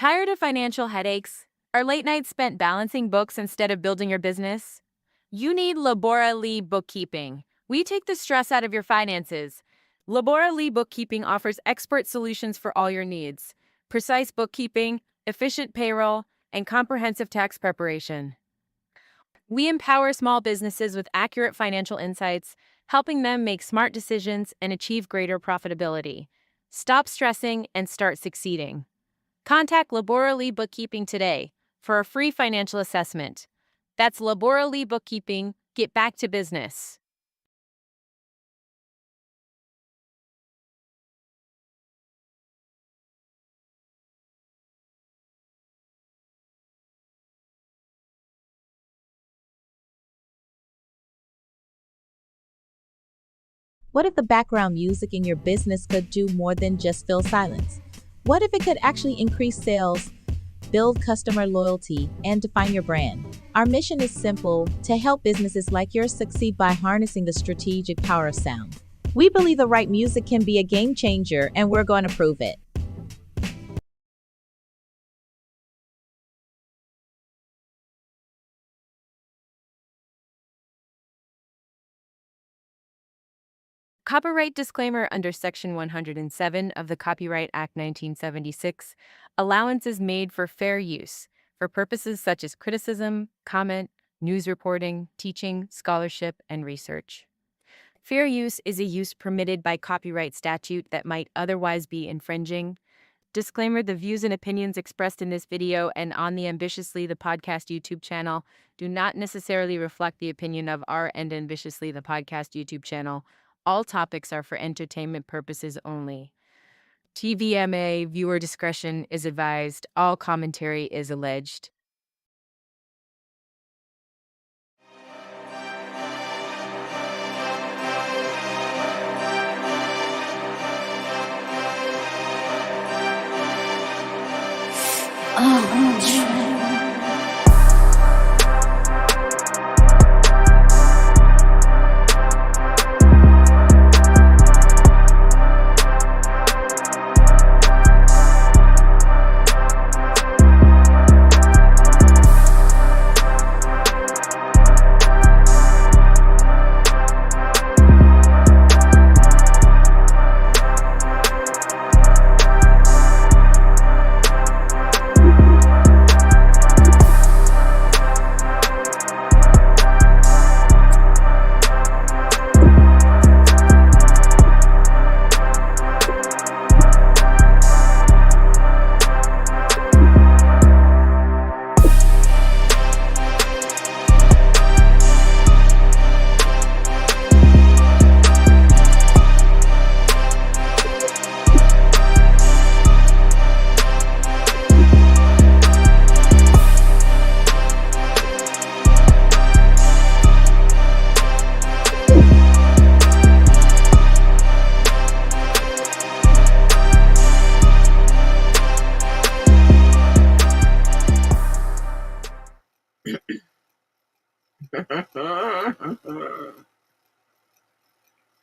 Tired of financial headaches? Are late nights spent balancing books instead of building your business? You need Labora Lee Bookkeeping. We take the stress out of your finances. Labora Lee Bookkeeping offers expert solutions for all your needs: precise bookkeeping, efficient payroll, and comprehensive tax preparation. We empower small businesses with accurate financial insights, helping them make smart decisions and achieve greater profitability. Stop stressing and start succeeding. Contact Labora Lee Bookkeeping today for a free financial assessment. That's Labora Lee Bookkeeping. Get back to business. What if the background music in your business could do more than just fill silence? What if it could actually increase sales, build customer loyalty, and define your brand? Our mission is simple: to help businesses like yours succeed by harnessing the strategic power of sound. We believe the right music can be a game changer, and we're going to prove it. Copyright disclaimer under Section 107 of the Copyright Act 1976. Allowance is made for fair use for purposes such as criticism, comment, news reporting, teaching, scholarship, and research. Fair use is a use permitted by copyright statute that might otherwise be infringing. Disclaimer: the views and opinions expressed in this video and on the Ambitiously the Podcast YouTube channel do not necessarily reflect the opinion of our and Ambitiously the Podcast YouTube channel. All topics are for entertainment purposes only. TVMA: viewer discretion is advised. All commentary is alleged.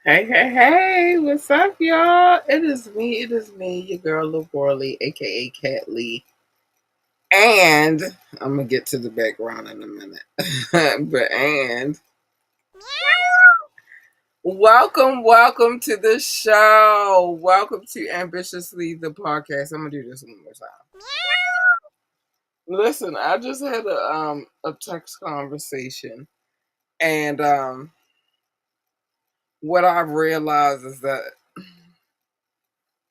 Hey, what's up, y'all? It is me, your girl, Lil Borley, aka Cat Lee. And I'm gonna get to the background in a minute. Welcome to the show. Welcome to Ambitiously the Podcast. I'm gonna do this one more time. Listen, I just had a text conversation, and what I've realized is that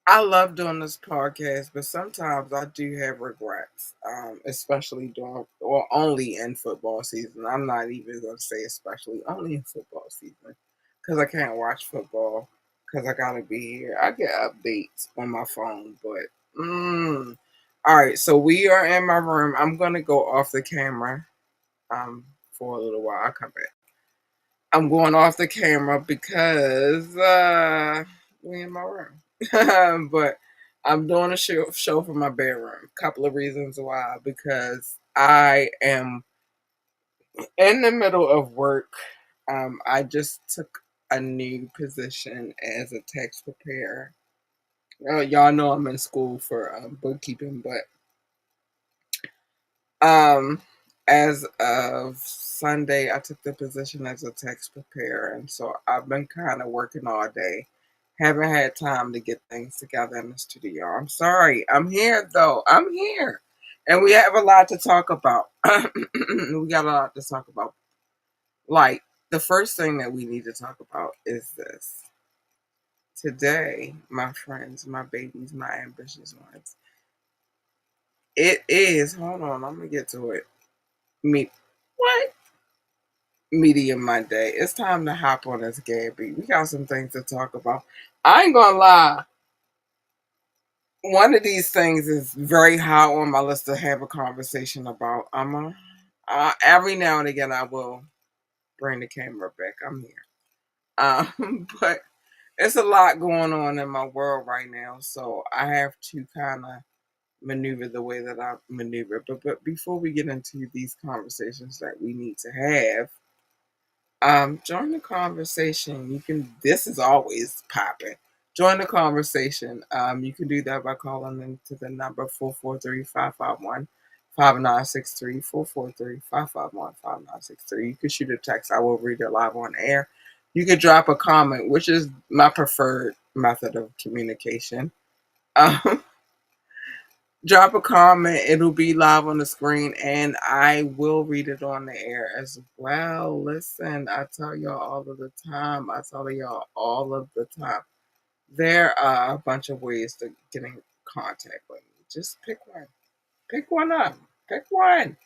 I love doing this podcast, but sometimes I do have regrets, especially during or only in football season. I'm not even going to say especially, only in football season, because I can't watch football because I got to be here. I get updates on my phone, but all right. So we are in my room. I'm going to go off the camera for a little while. I'll come back. I'm going off the camera because we in my room. But I'm doing a show from my bedroom. Couple of reasons why. Because I am in the middle of work. I just took a new position as a tax preparer. Y'all know I'm in school for bookkeeping, but Um, as of Sunday, I took the position as a text preparer, and so I've been kind of working all day. Haven't had time to get things together in the studio. I'm sorry. I'm here though. I'm here, and we have a lot to talk about. We got a lot to talk about. Like the first thing that we need to talk about is this. Today, my friends, my babies, my ambitious ones. It is. Hold on. I'm gonna get to it. Me. What? Media Monday. It's time to hop on this GAB BEAT. We got some things to talk about. I ain't gonna lie. One of these things is very high on my list to have a conversation about. Every now and again I will bring the camera back. I'm here. But it's a lot going on in my world right now, so I have to kind of maneuver the way that I maneuver. But before we get into these conversations that we need to have, join the conversation. You can. This is always popping. Join the conversation. You can do that by calling into the number 443-551-5963. 443-551-5963. You can shoot a text. I will read it live on air. You could drop a comment, which is my preferred method of communication. Um, Drop a comment. It'll be live on the screen, and I will read it on the air as well. Listen, I tell y'all all of the time. I tell y'all all of the time. There are a bunch of ways to get in contact with me. Just pick one. Pick one up. Pick one.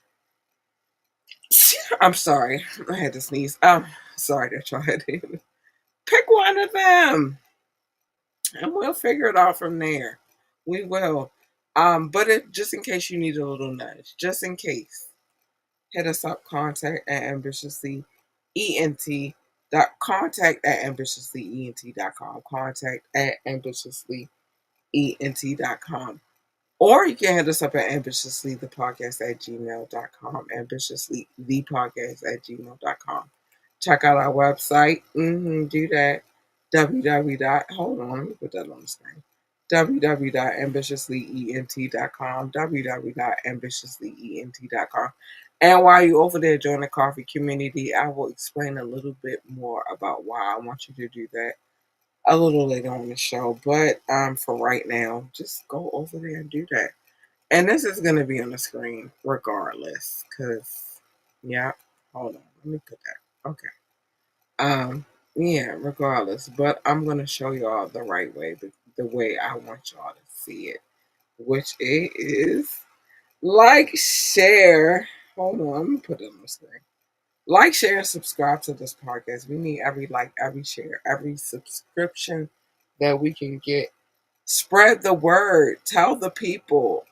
I'm sorry. I had to sneeze. Sorry that y'all had to. Pick one of them, and we'll figure it out from there. We will. But just in case you need a little nudge, just in case, hit us up, contact at ambitiously ent contact at ambitiouslyent.com, contact at ambitiouslyent.com, or you can hit us up at ambitiouslythepodcast at gmail.com, ambitiouslythepodcast at gmail.com. Check out our website. Do that. www. Hold on, let me put that on the screen. www.ambitiouslyent.com, www.ambitiouslyent.com. And while you're over there join the coffee community, I will explain a little bit more about why I want you to do that a little later on the show. But for right now, just go over there and do that. And this is going to be on the screen regardless. Because, yeah, hold on. Let me put that. Okay. Yeah, regardless. But I'm going to show y'all the right way, the way I want y'all to see it, which is like, share. Hold on. Let me put it on the screen. Like, share, and subscribe to this podcast. We need every like, every share, every subscription that we can get. Spread the word. Tell the people.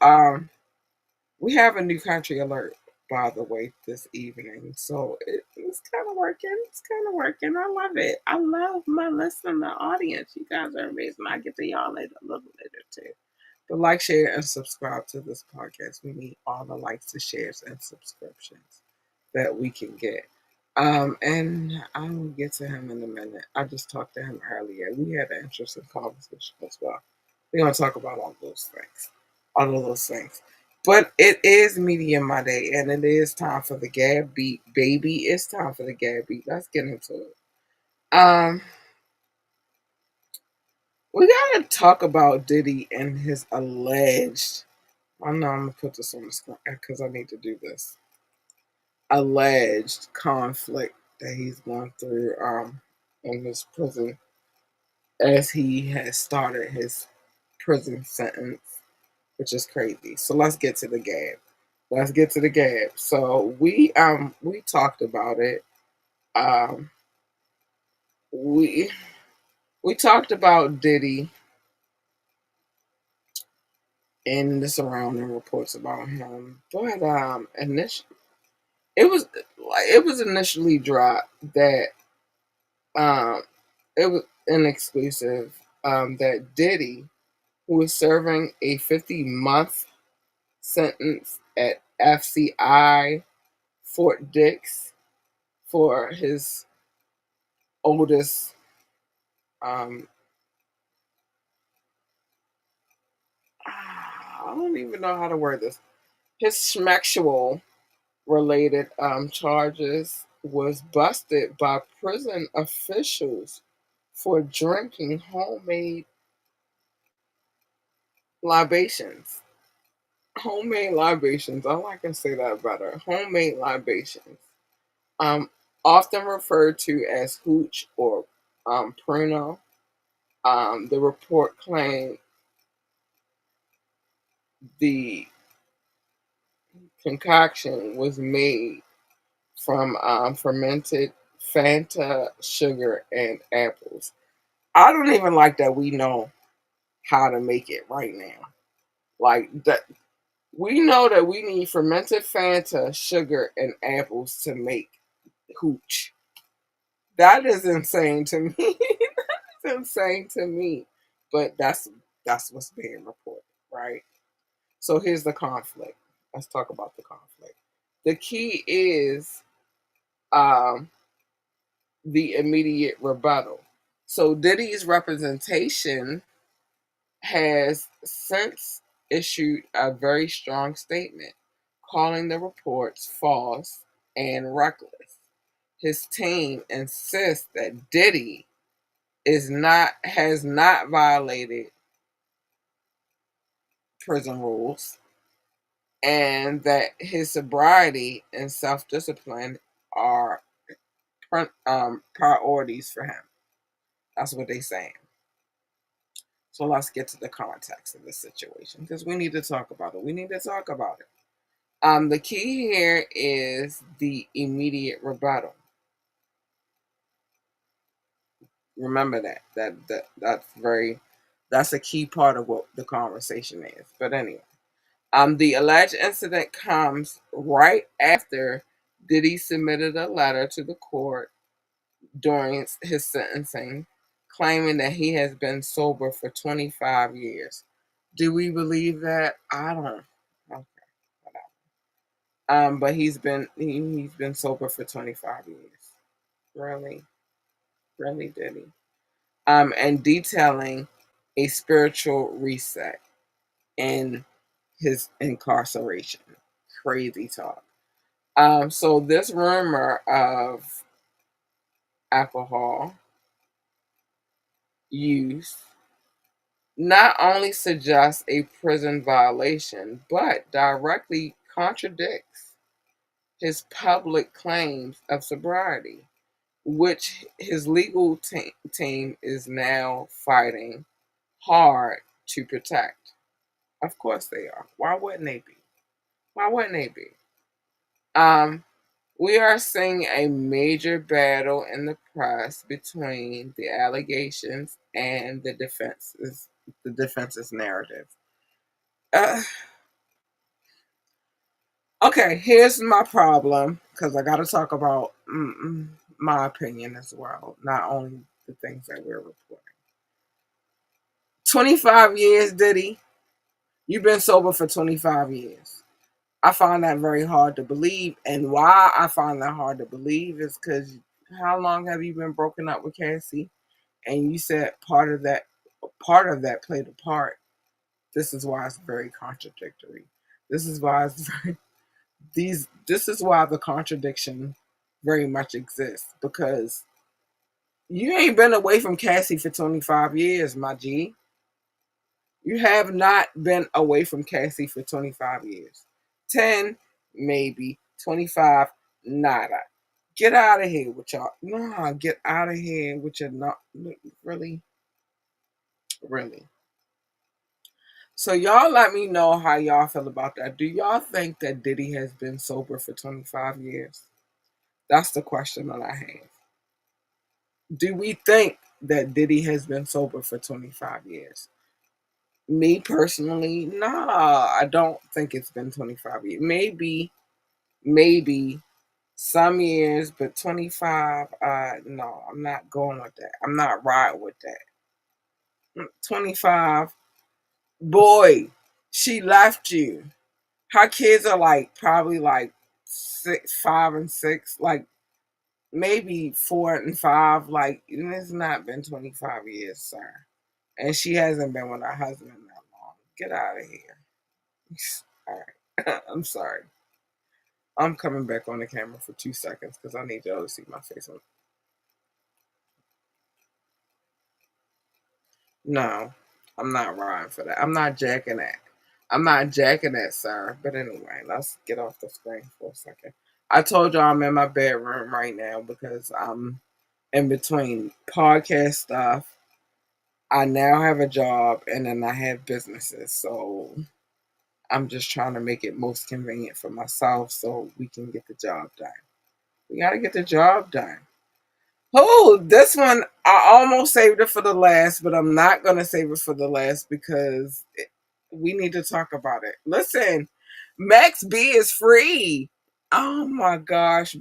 We have a new country alert, by the way, this evening. So it's kind of working. It's kind of working. I love it. I love my listener audience. You guys are amazing. I get to y'all later, a little later too. But like, share, and subscribe to this podcast. We need all the likes, the shares, and subscriptions that we can get. And I'll get to him in a minute. I just talked to him earlier. We had an interesting conversation as well. We're gonna talk about all those things. All of those things. But it is Media Monday and it is time for the GAB beat, baby. It's time for the GAB beat. Let's get into it. Um, we gotta talk about Diddy and his alleged. I know I'm gonna put this on the screen because I need to do this. Alleged conflict that he's going through in his prison as he has started his prison sentence, which is crazy. So let's get to the GAB. Let's get to the GAB. So we talked about it. Um we we talked about Diddy and the surrounding reports about him. But initially it was initially dropped that um it was an exclusive that Diddy, who was serving a 50-month sentence at FCI Fort Dix for his oldest um I don't even know how to word this. His sexual related charges was busted by prison officials for drinking homemade libations. Homemade libations. All I can say that better. Homemade libations. Um, Often referred to as hooch or pruno. The report claimed the concoction was made from fermented Fanta, sugar, and apples. I don't even like that we know how to make it right now. Like that, we know that we need fermented Fanta, sugar, and apples to make hooch. That is insane to me. It's insane to me. But that's what's being reported, right? So here's the conflict. Let's talk about the conflict. The key is um, the immediate rebuttal. So Diddy's representation has since issued a very strong statement calling the reports false and reckless. His team insists that Diddy is not has not violated prison rules and that his sobriety and self-discipline are priorities for him. That's what they're saying. So let's get to the context of the situation because we need to talk about it. We need to talk about it. The key here is the immediate rebuttal. Remember that. That's a key part of what the conversation is. But anyway, the alleged incident comes right after Diddy submitted a letter to the court during his sentencing, claiming that he has been sober for 25 years. Do we believe that? I don't. Okay, whatever. But he's been sober for 25 years. Really, really, Diddy. And detailing a spiritual reset in his incarceration. Crazy talk. So this rumor of alcohol use not only suggests a prison violation, but directly contradicts his public claims of sobriety, which his legal team is now fighting hard to protect. Of course they are. Why wouldn't they be? Why wouldn't they be? Um, we are seeing a major battle in the press between the allegations and the defense's narrative. Uh, okay, here's my problem because I got to talk about my opinion as well, not only the things that we're reporting. 25 years, Diddy. You've been sober for 25 years. I find that very hard to believe. And why I find that hard to believe is because how long have you been broken up with Cassie? And you said part of that played a part. This is why it's very contradictory. This is why it's very this is why the contradiction very much exists because you ain't been away from Cassie for 25 years, my G. You have not been away from Cassie for 25 years. 10, maybe. 25, nada. Get out of here with y'all. Nah, get out of here with your not. Really? Really? So y'all let me know how y'all feel about that. Do y'all think that Diddy has been sober for 25 years? That's the question that I have. Do we think that Diddy has been sober for 25 years? Me personally, nah, I don't think it's been 25 years. Maybe some years, but 25, no, I'm not going with that. I'm not riding with that. 25, boy, she left you. Her kids are like probably like 5 and 6, like maybe 4 and 5. Like it's not been 25 years, sir. And she hasn't been with her husband that long. Get out of here. All right. I'm sorry. I'm coming back on the camera for 2 seconds because I need y'all to see my face on. No, I'm not riding for that. I'm not jacking that. I'm not jacking that, sir. But anyway, let's get off the screen for a second. I told y'all I'm in my bedroom right now because I'm in between podcast stuff. I now have a job and then I have businesses. So I'm just trying to make it most convenient for myself so we can get the job done. We got to get the job done. Oh, this one, I almost saved it for the last, but I'm not going to save it for the last because we need to talk about it. Listen, Max B is free. Oh my gosh,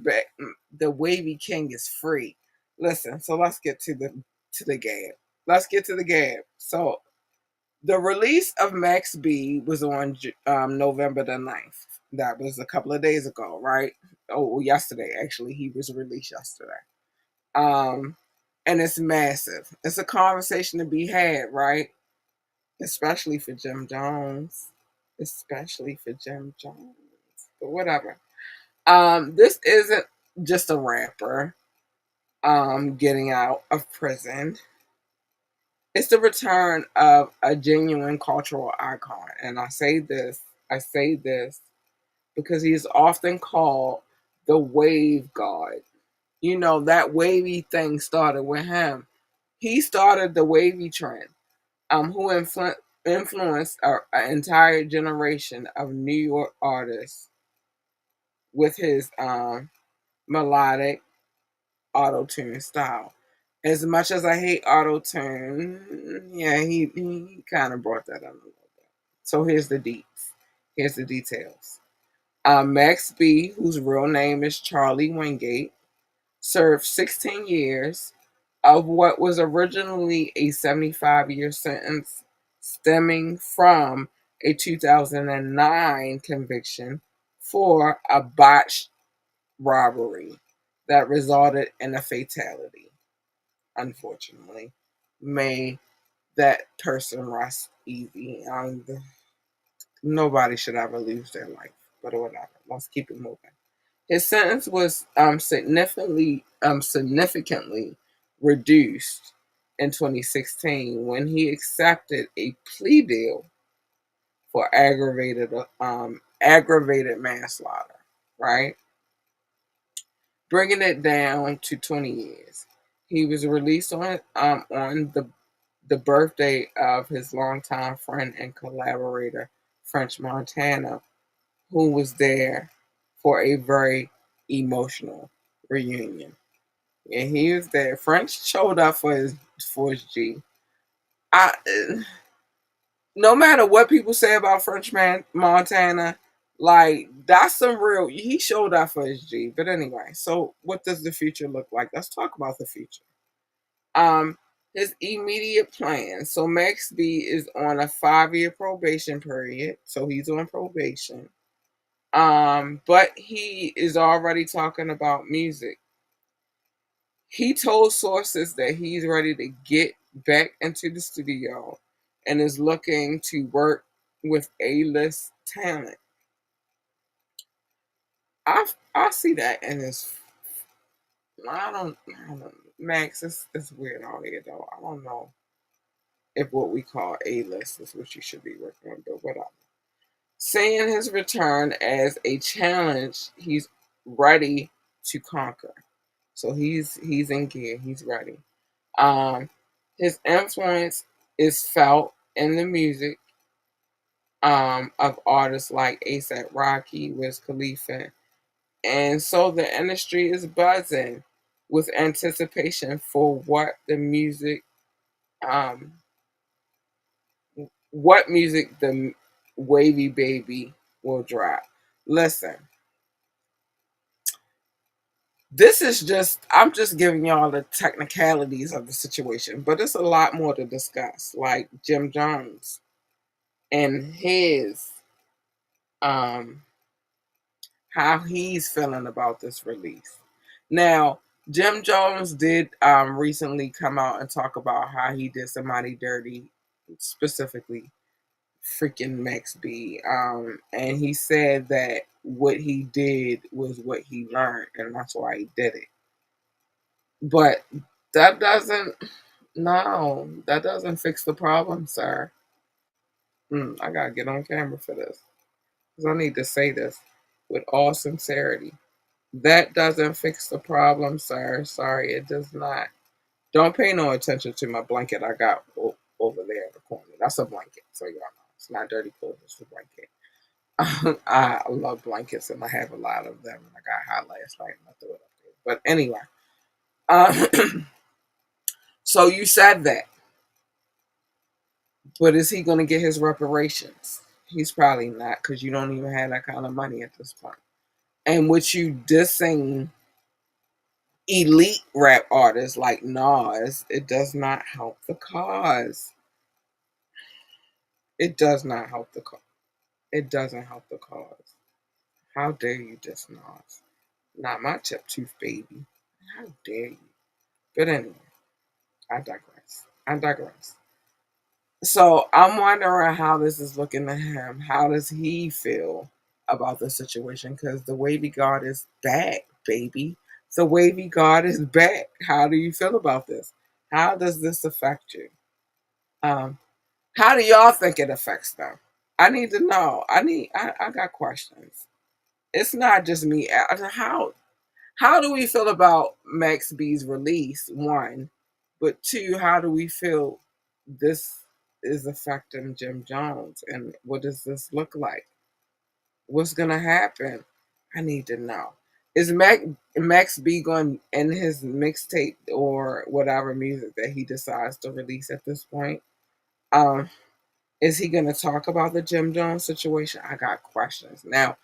the Wavy King is free. Listen, so let's get to the GAB. Let's get to the GAB. So the release of Max B was on November the 9th. That was a couple of days ago, right? Oh, yesterday actually. He was released yesterday. Um, and it's massive. It's a conversation to be had, right? Especially for Jim Jones. Especially for Jim Jones. But whatever. This isn't just a rapper getting out of prison. It's the return of a genuine cultural icon. And I say this because he is often called the wave god. You know, that wavy thing started with him. He started the wavy trend, who influenced an entire generation of New York artists with his melodic auto tune style. As much as I hate auto tune, yeah, he kind of brought that up a little bit. So here's the deets. Here's the details. Max B, whose real name is Charlie Wingate, served 16 years of what was originally a 75-year sentence stemming from a 2009 conviction for a botched robbery that resulted in a fatality. Unfortunately, may that person rest easy. Nobody should ever lose their life, but whatever. Let's keep it moving. His sentence was significantly reduced in 2016 when he accepted a plea deal for aggravated manslaughter, right? Bringing it down to 20 years. He was released on the birthday of his longtime friend and collaborator, French Montana, who was there for a very emotional reunion. And he was there. French showed up for his G. I no matter what people say about Montana, like that's some real. He showed up for his G. But anyway, so what does the future look like? Let's talk about the future. Um, his immediate plan. So Max B is on a 5-year probation period. So he's on probation. But he is already talking about music. He told sources that he's ready to get back into the studio and is looking to work with A-list talent. I see that in his. I don't. Max, it's weird out here though. I don't know if what we call A-list is what you should be working on, but whatever. Seeing his return as a challenge, he's ready to conquer. So he's in gear. He's ready. Um, his influence is felt in the music of artists like ASAP Rocky, Wiz Khalifa, and so the industry is buzzing with anticipation for um, what music the Wavy Baby will drop. Listen, this is I'm just giving y'all the technicalities of the situation, but it's a lot more to discuss, like Jim Jones and his um how he's feeling about this release. Now, Jim Jones did recently come out and talk about how he did somebody dirty, specifically freaking Max B. And he said that what he did was what he learned, and that's why he did it. But that doesn't, no, that doesn't fix the problem, sir. I gotta get on camera for this because I need to say this with all sincerity. That doesn't fix the problem, sir. Sorry, it does not. Don't pay no attention to my blanket I got over there in the corner. That's a blanket, so y'all know. It's not dirty clothes, it's a blanket. I love blankets and I have a lot of them. And I got hot last night and I threw it up there. But anyway, so you said that, but is he going to get his reparations? He's probably not because you don't even have that kind of money at this point. And with you dissing elite rap artists like Nas, it does not help the cause. It does not help the cause. It doesn't help the cause. How dare you diss Nas? Not my tip tooth baby. How dare you? But anyway, I digress. I digress. So I'm wondering how this is looking to him. How does he feel about the situation? Because the wavy guard is back, baby. The wavy guard is back. How do you feel about this? How does this affect you? Um, how do y'all think it affects them? I need to know. I got questions. It's not just me. How do we feel about Max B's release? One, but two, how do we feel this is affecting Jim Jones, and what does this look like? What's gonna happen? I need to know. Is Max B going in his mixtape or whatever music that he decides to release at this point? Um, is he gonna talk about the Jim Jones situation? I got questions now.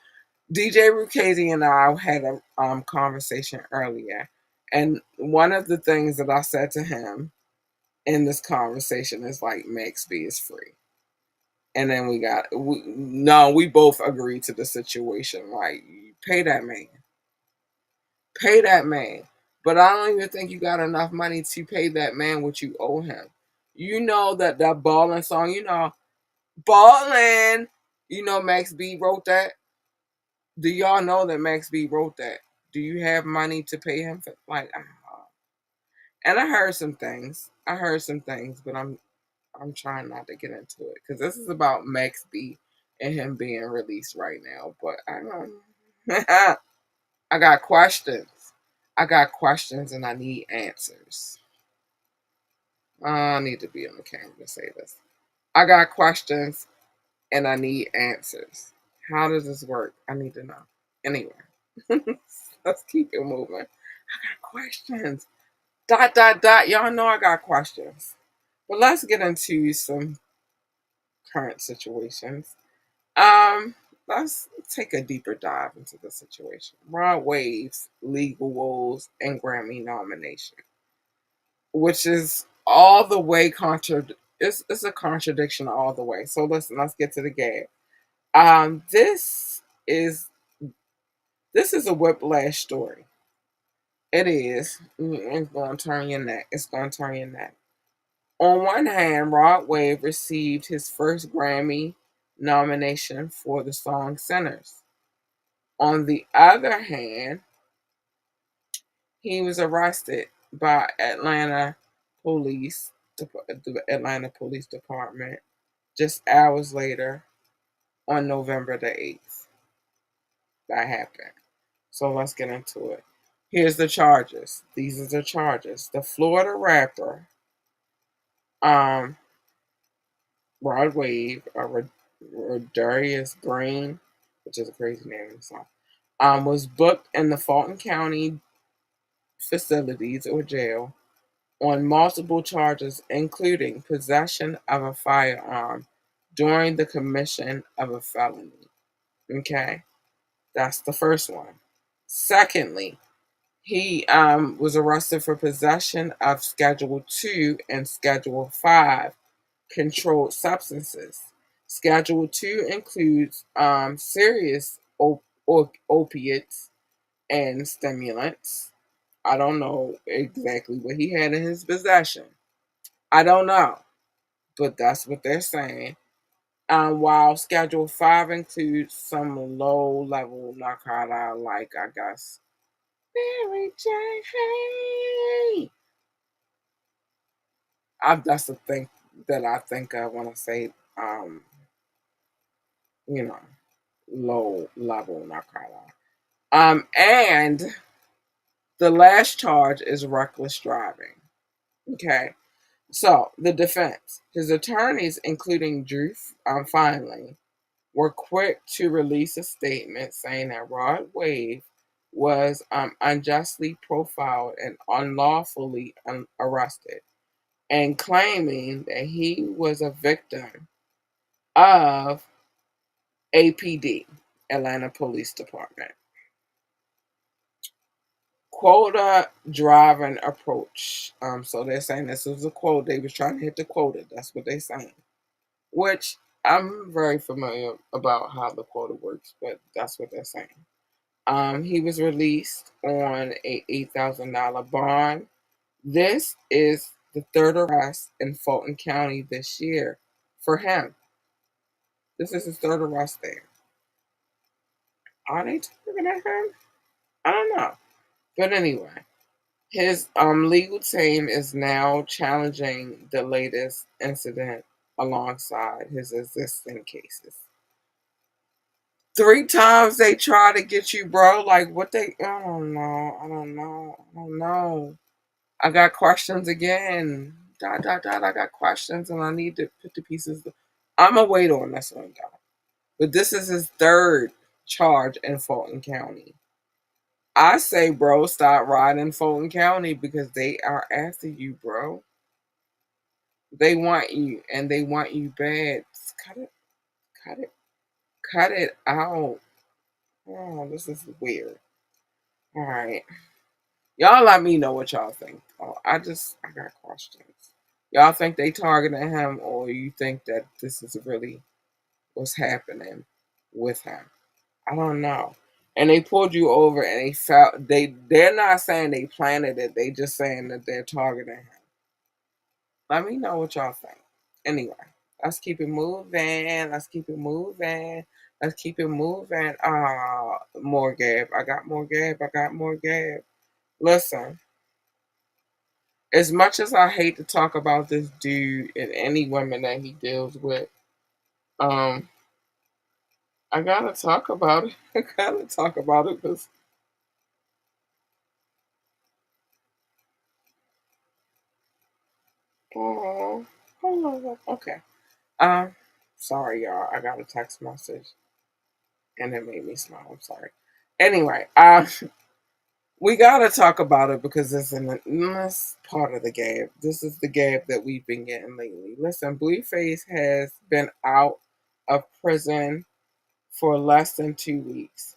DJ Rukazi and I had a conversation earlier, and one of the things that I said to him in this conversation is like, Max B is free, and then we both agreed to the situation. Like, pay that man, but I don't even think you got enough money to pay that man what you owe him. You know that ballin' song, ballin'. Max B wrote that. Do y'all know that Max B wrote that? Do you have money to pay him for and I heard some things. But I'm trying not to get into it because this is about Max B and him being released right now. But I don't. I got questions. I got questions and I need answers. I need to be on the camera to say this. I got questions and I need answers. How does this work? I need to know. Anyway, let's keep it moving. I got questions. Dot, dot, dot. Y'all know I got questions. But let's get into some current situations. Um, let's take a deeper dive into the situation. Rod Wave's legal woes and Grammy nomination, which is all the way it's a contradiction all the way. So listen, let's get to the GAB. This is a whiplash story. It is. It's going to turn your neck. It's going to turn your neck. On one hand, Rod Wave received his first Grammy nomination for the song Sinners. On the other hand, he was arrested by the Atlanta Police Department, just hours later on November the 8th. That happened. So let's get into it. Here's the charges. These are the charges. The Florida rapper, um, Rod Wave, Rodarius Green, which is a crazy name in the song, was booked in the Fulton County facilities or jail on multiple charges, including possession of a firearm during the commission of a felony. Okay, that's the first one. Secondly, he was arrested for possession of Schedule 2 and Schedule 5 controlled substances. Schedule 2 includes serious opiates and stimulants. I don't know exactly what he had in his possession. I don't know, but that's what they're saying. While Schedule 5 includes some low-level narcotic, like, I guess, Mary J. Hey. That's the thing that I think of when I say, you know, low-level narcotic. And the last charge is reckless driving. Okay. So the defense, his attorneys, including Drew Finley, were quick to release a statement saying that Rod Wave was unjustly profiled and unlawfully arrested, and claiming that he was a victim of APD, Atlanta Police Department. Quota driving approach. So they're saying this was a quote. They was trying to hit the quota. That's what they're saying. Which I'm very familiar about how the quota works, but that's what they're saying. He was released on a $8,000 bond. This is the third arrest in Fulton County this year for him. This is his third arrest there. Are they targeting him? I don't know. But anyway, his legal team is now challenging the latest incident alongside his existing cases. 3 times they try to get you, bro. Like what they? I don't know. I don't know. I don't know. I got questions again. Dot dot dot. I got questions, and I need to put the pieces. I'm gonna wait on this one, guy. But this is his third charge in Fulton County. I say, bro, stop riding Fulton County because they are after you, bro. They want you, and they want you bad. Just cut it, cut it, cut it out. Oh, this is weird. All right. Y'all let me know what y'all think. Oh, I got questions. Y'all think they targeting him, or you think that this is really what's happening with him? I don't know. And they pulled you over, and they're not saying they planted it. They just saying that they're targeting him. Let me know what y'all think. Anyway, let's keep it moving. Let's keep it moving. Let's keep it moving. More Gab. I got more Gab. I got more Gab. Listen, as much as I hate to talk about this dude and any women that he deals with, um, I gotta talk about it. I gotta talk about it because, oh, hold on. Okay. Um, sorry, y'all. I got a text message and it made me smile. I'm sorry. Anyway, we gotta talk about it because it's in this part of the gap. This is the gap that we've been getting lately. Listen, Blueface has been out of prison for less than 2 weeks,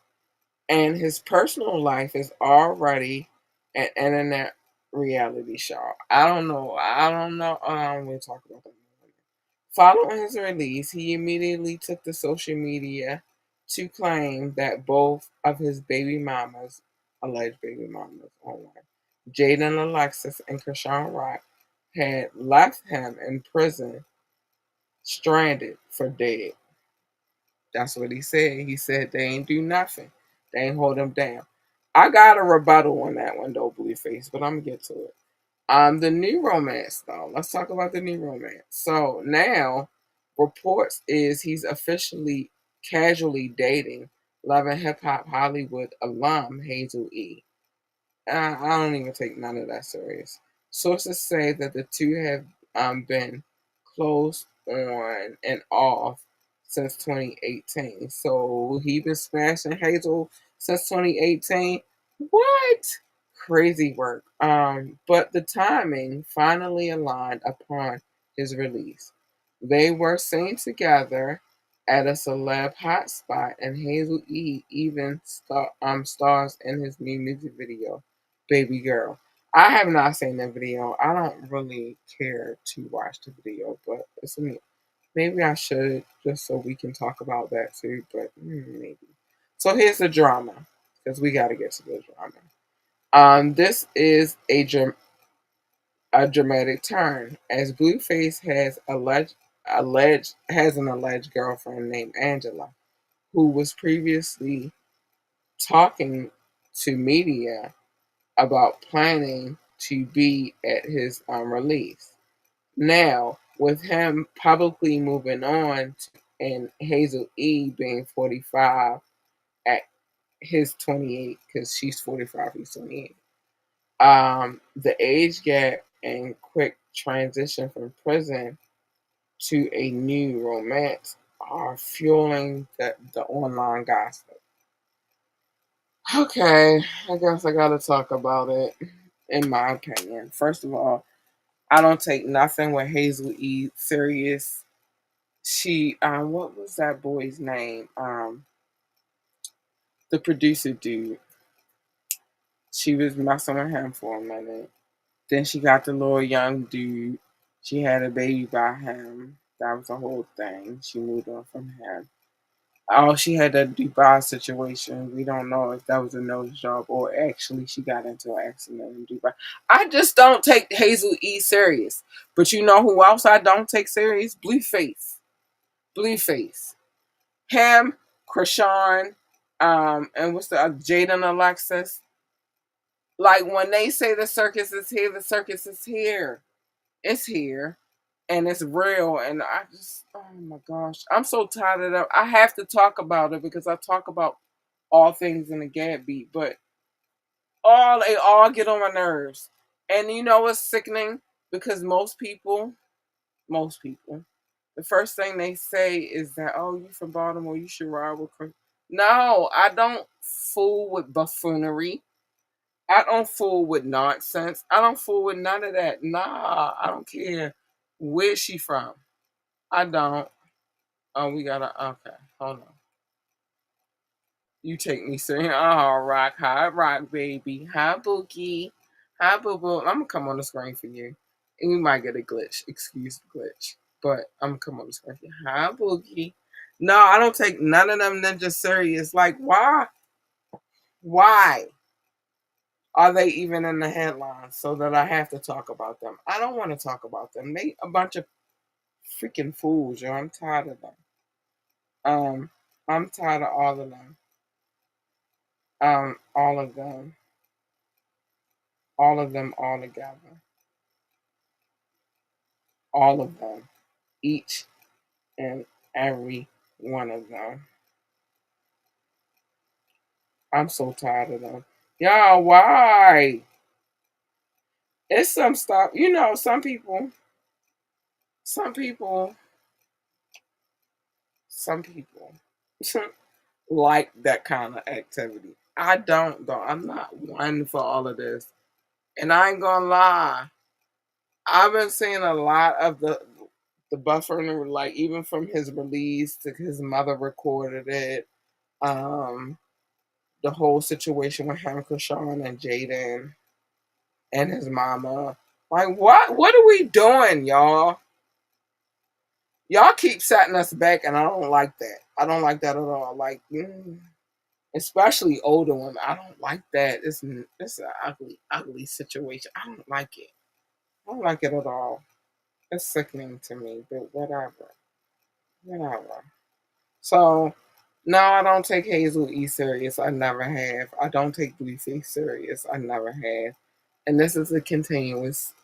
and his personal life is already an internet reality show. I don't know. I don't know. We'll talk about that. Following his release, he immediately took to social media to claim that both of his baby mamas, alleged baby mamas, online, Jaden Alexis and Krishan Rock, had left him in prison, stranded for dead. That's what he said. He said they ain't do nothing. They ain't hold him down. I got a rebuttal on that one though, Blueface, but I'm gonna get to it. The new romance though. Let's talk about the new romance. So now reports is he's officially casually dating Love and Hip Hop Hollywood alum Hazel E. I don't even take none of that serious. Sources say that the two have been close on and off since 2018. So he been smashing Hazel since 2018. What? Crazy work. But the timing finally aligned upon his release. They were seen together at a celeb hotspot, and Hazel E even stars in his new music video, Baby Girl. I have not seen the video. I don't really care to watch the video, but maybe I should just so we can talk about that too. But maybe. So here's the drama because we got to get to the drama. This is a dramatic turn as Blueface has has an alleged girlfriend named Angela, who was previously talking to media about planning to be at his release. Now, with him publicly moving on and Hazel E being 45 at his 28, because she's 45, he's 28. The age gap and quick transition from prison to a new romance are fueling the online gossip. Okay, I guess I gotta talk about it. In my opinion, first of all, I don't take nothing with Hazel E serious. She, what was that boy's name? The producer dude. She was messing with him for a minute. Then she got the little young dude. She had a baby by him. That was a whole thing. She moved on from him. Oh, she had that Dubai situation. We don't know if that was a nose job or actually she got into an accident in Dubai. I just don't take Hazel E serious. But you know who else I don't take serious? Blueface. Blueface. Him, Krishan, and what's the Jaden Alexis? Like when they say the circus is here, the circus is here. It's here. And it's real. And I just, oh my gosh, I'm so tired of that. I have to talk about it because I talk about all things in the GAB beat, but they all get on my nerves. And you know what's sickening? Because most people, the first thing they say is that, oh, you from Baltimore, you should ride with Chris. No, I don't fool with buffoonery. I don't fool with nonsense. I don't fool with none of that. Nah, I don't care where's she from. I don't. Oh, we gotta. Okay, hold on. You take me serious. Oh, rock, hi, rock, baby. Hi, Bookie. Hi, Boo Boo. I'm gonna come on the screen for you. And you might get a glitch. Excuse the glitch. But I'm gonna come on the screen for you. Hi, Bookie. No, I don't take none of them ninjas serious. Like, why? Why are they even in the headlines so that I have to talk about them? I don't want to talk about them. They a bunch of freaking fools, yo. I'm tired of them. Um, I'm tired of all of them. All of them. All of them all together. All of them. Each and every one of them. I'm so tired of them. Y'all, why? It's some stuff. You know, some people, some people like that kind of activity. I don't though. I'm not one for all of this. And I ain't gonna lie. I've been seeing a lot of the buffering, like even from his release to his mother recorded it. Um, the whole situation with him, Krishan and Jaden and his mama. Like what? What are we doing, y'all? Y'all keep setting us back, and I don't like that. I don't like that at all. Like, especially older women, I don't like that. It's an ugly, ugly situation. I don't like it. I don't like it at all. It's sickening to me, but whatever. Whatever. So, no, I don't take Hazel E serious. I never have. I don't take Blueface serious. I never have. And this is a continuous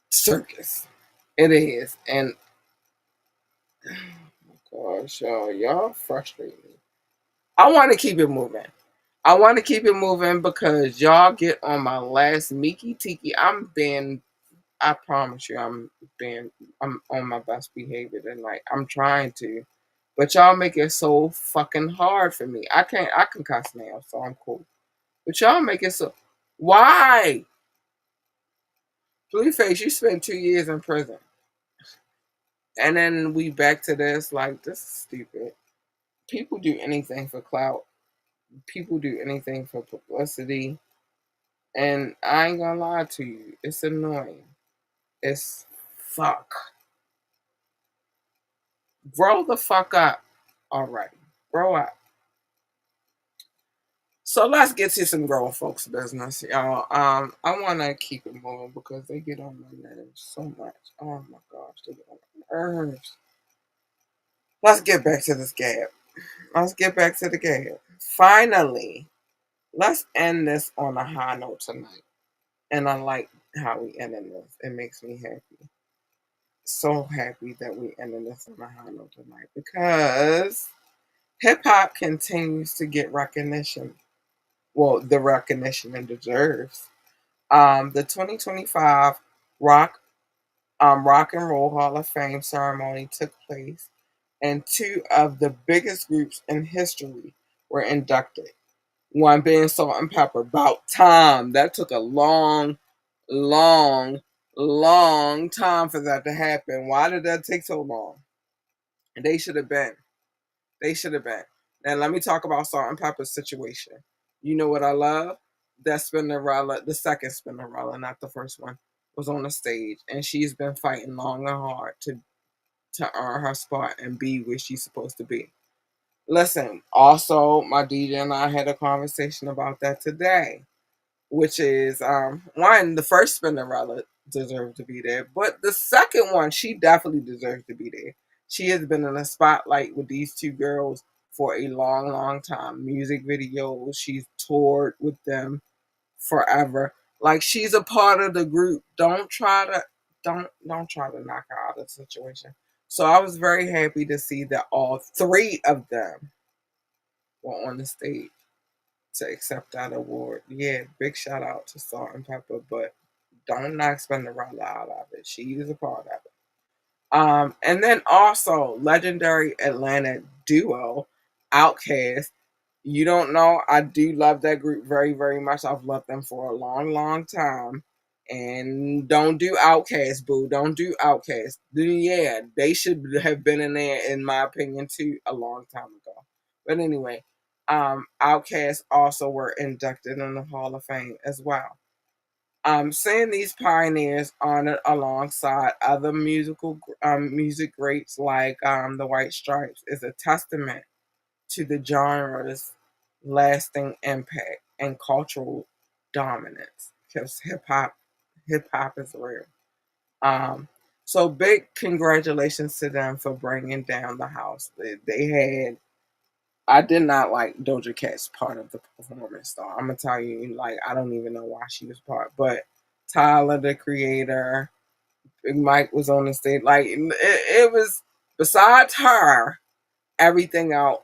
circus. It is. And, oh gosh, y'all frustrate me. I want to keep it moving. I want to keep it moving because y'all get on my last Miki Tiki. I promise you, I'm on my best behavior tonight. I'm trying to. But y'all make it so fucking hard for me. I can cuss now, so I'm cool. But y'all make it so why? Blueface, you spent 2 years in prison. And then we back to this, like this is stupid. People do anything for clout. People do anything for publicity. And I ain't gonna lie to you, it's annoying. It's fuck. Grow the fuck up already. Grow up. So let's get to some grown folks business, y'all. I wanna keep it moving because they get on my nerves so much. Oh my gosh, they get on my nerves. Let's get back to this gab. Let's get back to the gab. Finally, let's end this on a high note tonight. And I like how we ended this. It makes me happy. So happy that we ended this on a high note tonight because hip hop continues to get recognition. Well, the recognition it deserves. The 2025 Rock Rock and Roll Hall of Fame ceremony took place, and two of the biggest groups in history were inducted. One being Salt and Pepper. About time. That took a long, long time for that to happen. Why did that take so long? And they should have been. They should have been. Now let me talk about Salt and Pepper's situation. You know what I love? That Spinnerella, the second Spinnerella, not the first one, was on the stage, and she's been fighting long and hard to earn her spot and be where she's supposed to be. Listen, also my DJ and I had a conversation about that today, which is one, the first Spinnerella deserved to be there, but the second one, she definitely deserves to be there. She has been in the spotlight with these two girls for a long, long time. Music videos, she's toured with them forever. Like she's a part of the group. Don't try to knock her out of the situation. So I was very happy to see that all three of them were on the stage to accept that award. Yeah, big shout out to Salt and Pepper, but don't knock Spinderella out of it. She is a part of it. And then also legendary Atlanta duo, Outkast. You don't know, I do love that group very, very much. I've loved them for a long, long time. And don't do Outkast, boo. Don't do Outkast. Yeah, they should have been in there, in my opinion, too, a long time ago. But anyway, Outkast also were inducted in the Hall of Fame as well. Seeing these pioneers honored alongside other music greats like the White Stripes is a testament to the genre's lasting impact and cultural dominance. Because hip hop is real. Um, so big congratulations to them for bringing down the house. They had. I did not like Doja Cat's part of the performance, though. I'm gonna tell you, like, I don't even know why she was part, but Tyler, the creator, Big Mike was on the stage. Like, it was besides her, everything else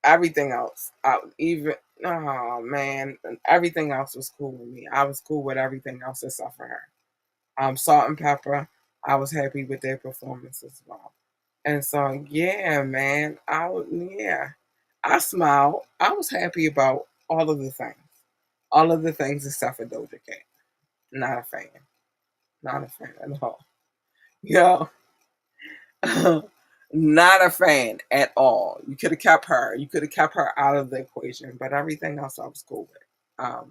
everything else. Even oh man, everything else was cool with me. I was cool with everything else except for her. Salt and Pepper, I was happy with their performance as well. And so yeah, man, yeah, I smiled. I was happy about all of the things except for Doja Cat. Not a fan, not a fan at all. Yeah. Not a fan at all. You could have kept her. You could have kept her out of the equation, but everything else I was cool with.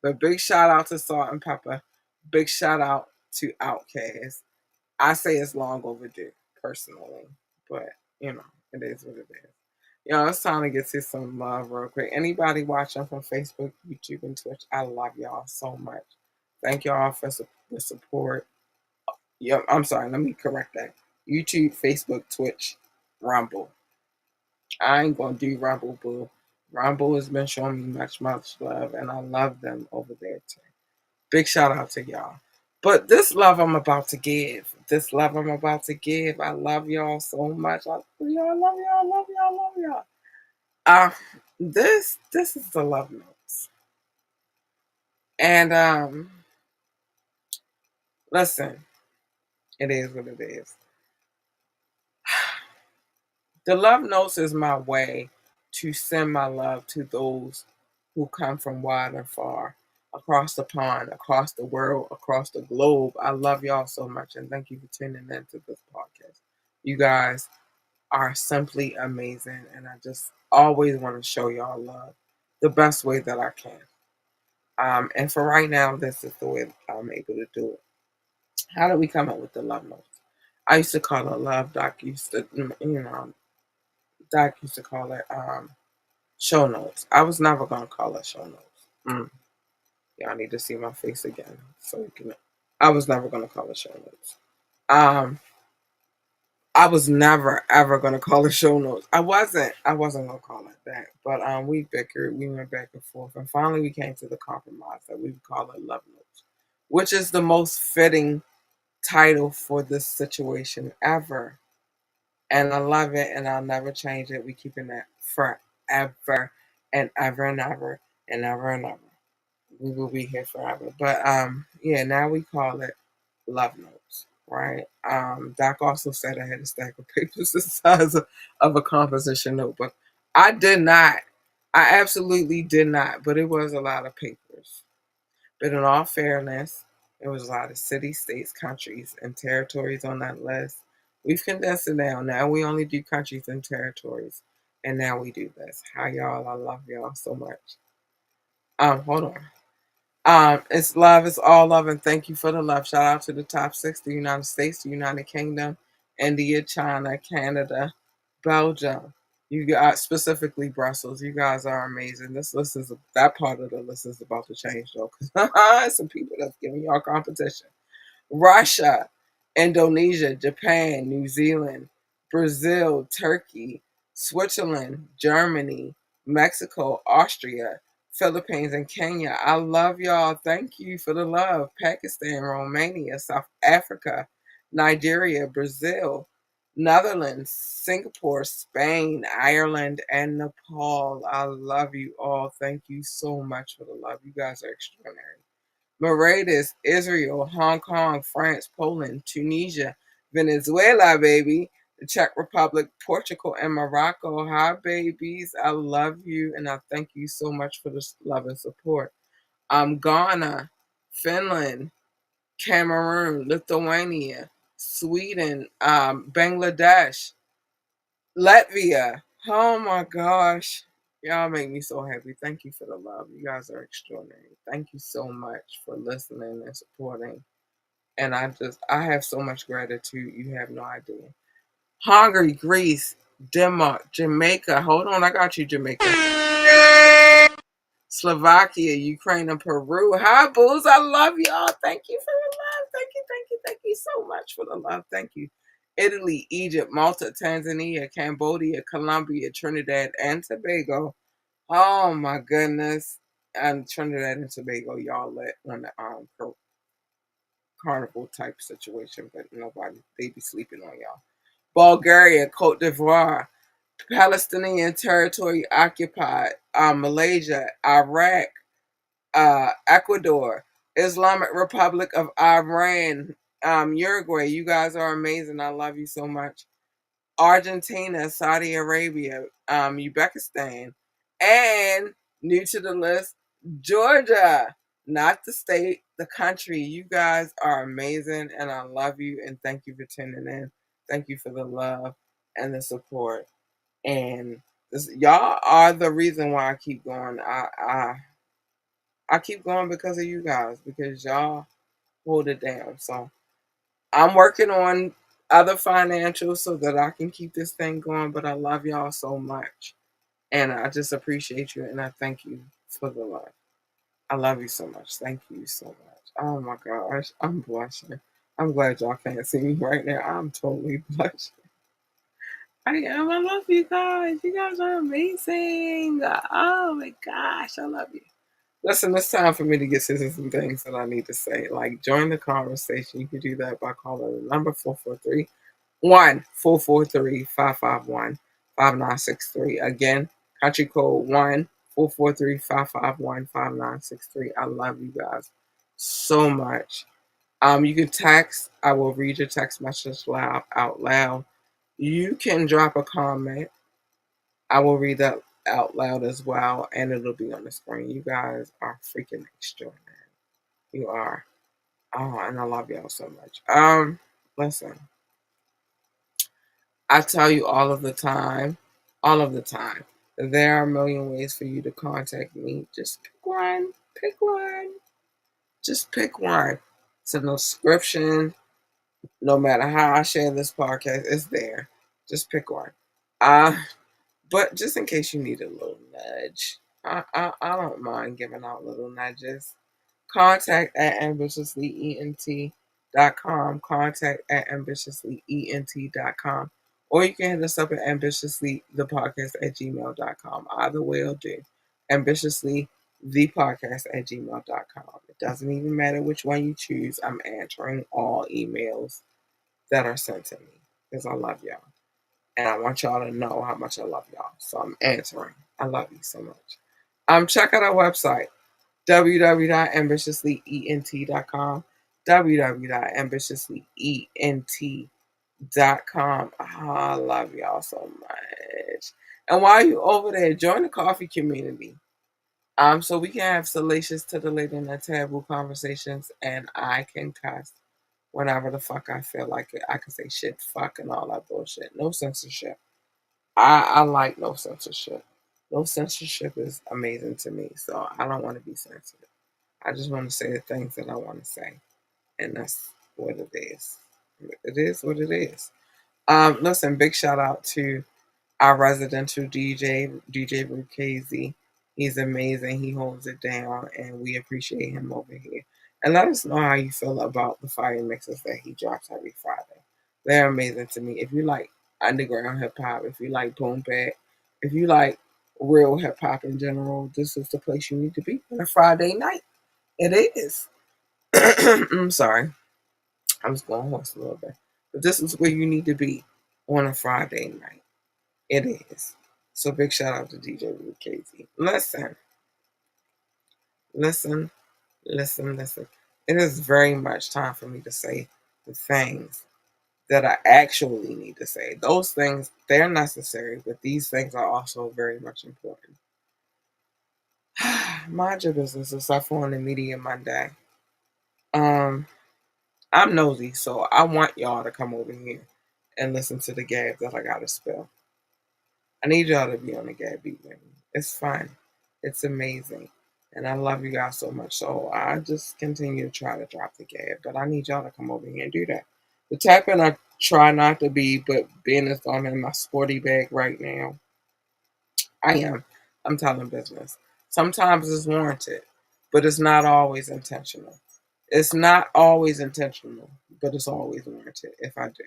But big shout out to Salt and Pepper. Big shout out to Outkast. I say it's long overdue, personally, but you know it is what it is. Y'all, it's time to get to some love real quick. Anybody watching from Facebook, YouTube, and Twitch, I love y'all so much. Thank y'all for the support. Yeah, I'm sorry. Let me correct that. YouTube, Facebook, Twitch, Rumble. I ain't gonna do Rumble, boo. Rumble has been showing me much, much love, and I love them over there too. Big shout out to y'all. But this love I'm about to give, I love y'all so much. I love y'all, love y'all, love y'all, love y'all. This is the love notes, and listen, it is what it is. The love notes is my way to send my love to those who come from wide and far, across the pond, across the world, across the globe. I love y'all so much, and thank you for tuning in to this podcast. You guys are simply amazing, and I just always want to show y'all love the best way that I can. And for right now, this is the way I'm able to do it. How did we come up with the love notes? I used to call it love. Doc used to, Doc used to call it Show notes. I was never gonna call it show notes. Y'all need to see my face again so you can. I was never gonna call it show notes. Um, I was never ever gonna call it show notes. I wasn't. I wasn't gonna call it that. But we bickered. We went back and forth, and finally we came to the compromise that we would call it love notes, which is the most fitting title for this situation ever. And I love it, and I'll never change it. We keeping that forever and ever and ever and ever and ever. We will be here forever. But yeah, now we call it love notes, right? Doc also said I had a stack of papers the size of a composition notebook. I did not. I absolutely did not, but it was a lot of papers. But in all fairness, there was a lot of cities, states, countries, and territories on that list. We've condensed it down. Now we only do countries and territories. And now we do this. Hi y'all. I love y'all so much. Hold on. It's love, it's all love, and thank you for the love. Shout out to the top six: the United States, the United Kingdom, India, China, Canada, Belgium. You got specifically Brussels. You guys are amazing. This list is that part of the list is about to change though, because some people that's giving y'all competition. Russia, Indonesia, Japan, New Zealand, Brazil, Turkey, Switzerland, Germany, Mexico, Austria, Philippines, and Kenya. I love y'all. Thank you for the love. Pakistan, Romania, South Africa, Nigeria, Brazil, Netherlands, Singapore, Spain, Ireland, and Nepal. I love you all. Thank you so much for the love. You guys are extraordinary. Mauritius, Israel, Hong Kong, France, Poland, Tunisia, Venezuela, baby, the Czech Republic, Portugal, and Morocco. Hi, babies. I love you, and I thank you so much for this love and support. Ghana, Finland, Cameroon, Lithuania, Sweden, Bangladesh, Latvia. Oh my gosh. Y'all make me so happy. Thank you for the love. You guys are extraordinary. Thank you so much for listening and supporting. And I have so much gratitude. You have no idea. Hungary, Greece, Denmark, Jamaica. Hold on, I got you, Jamaica. Slovakia, Ukraine, and Peru. Hi, booze. I love y'all. Thank you for the love. Thank you so much for the love. Thank you. Italy, Egypt, Malta, Tanzania, Cambodia, Colombia, Trinidad, and Tobago. Oh my goodness. And Trinidad and Tobago, y'all let on the carnival type situation, but nobody, they be sleeping on y'all. Bulgaria, Cote d'Ivoire, Palestinian territory occupied, Malaysia, Iraq, Ecuador, Islamic Republic of Iran, Uruguay. You guys are amazing. I love you so much. Argentina, Saudi Arabia, Uzbekistan, and new to the list, Georgia. Not the state, the country. You guys are amazing, and I love you. And thank you for tuning in. Thank you for the love and the support. And y'all are the reason why I keep going. I keep going because of you guys, because y'all hold it down. So I'm working on other financials so that I can keep this thing going, but I love y'all so much. And I just appreciate you and I thank you for the love. I love you so much. Thank you so much. Oh my gosh, I'm blushing. I'm glad y'all can't see me right now. I'm totally blushing. I am. I love you guys. You guys are amazing. Oh my gosh, I love you. Listen, it's time for me to get to some things that I need to say. Like, join the conversation. You can do that by calling the number 443 443 551 5963. Again, country code 443 551 5963. I love you guys so much. You can text. I will read your text message out loud. You can drop a comment. I will read that out loud as well, and it'll be on the screen. You guys are freaking extraordinary. You are. Oh, and I love y'all so much. Listen, I tell you all of the time, there are a million ways for you to contact me. Just pick one. Pick one. Just pick one. It's in the description. No matter how I share this podcast, it's there. Just pick one. Uh, But just in case you need a little nudge, I don't mind giving out little nudges. Contact at ambitiouslyent.com. Contact at ambitiouslyent.com. Or you can hit us up at ambitiouslythepodcast at gmail.com. Either way will do. Ambitiously the podcast at gmail.com. It doesn't even matter which one you choose. I'm answering all emails that are sent to me because I love y'all. And I want y'all to know how much I love y'all. So I'm answering. I love you so much. Check out our website, www.ambitiouslyent.com. www.ambitiouslyent.com. Oh, I love y'all so much. And while you over there, join the coffee community. So we can have salacious, titillating, and taboo conversations, and I can cuss whenever the fuck I feel like it. I can say shit, fuck, and all that bullshit. No censorship. I like no censorship. No censorship is amazing to me, so I don't want to be censored. I just want to say the things that I want to say, and that's what it is. It is what it is. Listen, big shout out to our residential DJ Bruchese. He's amazing. He holds it down, and we appreciate him over here. And let us know how you feel about the fire mixes that he drops every Friday. They're amazing to me. If you like underground hip hop, if you like boom bap, if you like real hip hop in general, this is the place you need to be on a Friday night. It is. I'm sorry. I was going hoarse a little bit. But this is where you need to be on a Friday night. It is. So big shout out to DJ Casey. Listen, listen. It is very much time for me to say the things that I actually need to say. Those things, they're necessary, but these things are also very much important. Mind your business except for on the Media Monday. Um, I'm nosy, so I want y'all to come over here and listen to the gab that I gotta spill. I need y'all to be on the GAB beat with me. It's fun. It's amazing. And I love you guys so much. So I just continue to try to drop the gab. But I need y'all to come over here and do that. The tapping I try not to be, but being as I'm in my sporty bag right now, I am. I'm telling business. Sometimes it's warranted, but it's not always intentional. It's not always intentional, but it's always warranted if I do.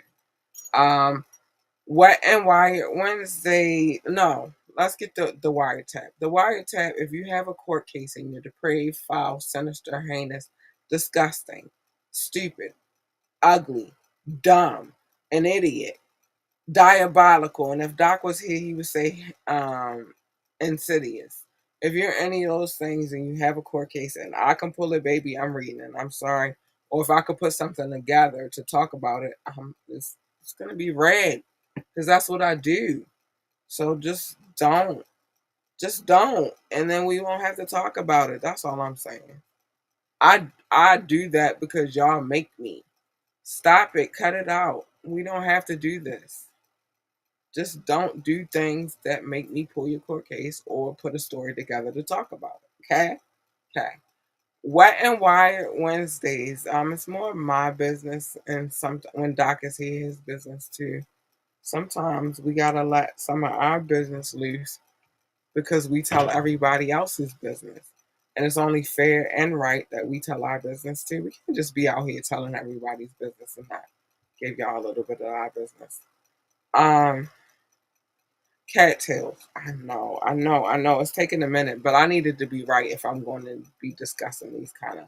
What and Wire Wednesday? No, let's get the wiretap. The wiretap. If you have a court case and you're depraved, foul, sinister, heinous, disgusting, stupid, ugly, dumb, an idiot, diabolical, and if Doc was here, he would say insidious. If you're any of those things and you have a court case and I can pull it, baby, I'm reading it. I'm sorry. Or if I could put something together to talk about it, it's gonna be read because that's what I do. So just don't, and then we won't have to talk about it. That's all I'm saying. I do that because y'all make me. Stop it. Cut it out. We don't have to do this. Just don't do things that make me pull your court case or put a story together to talk about it. Okay? Okay. Wet and Wired Wednesdays. It's more of my business, and some when Doc is here, his business too. Sometimes we gotta let some of our business loose because we tell everybody else's business. And it's only fair and right that we tell our business too. We can't just be out here telling everybody's business and not give y'all a little bit of our business. Um, Cattails. I know. It's taking a minute, but I needed to be right if I'm going to be discussing these kind of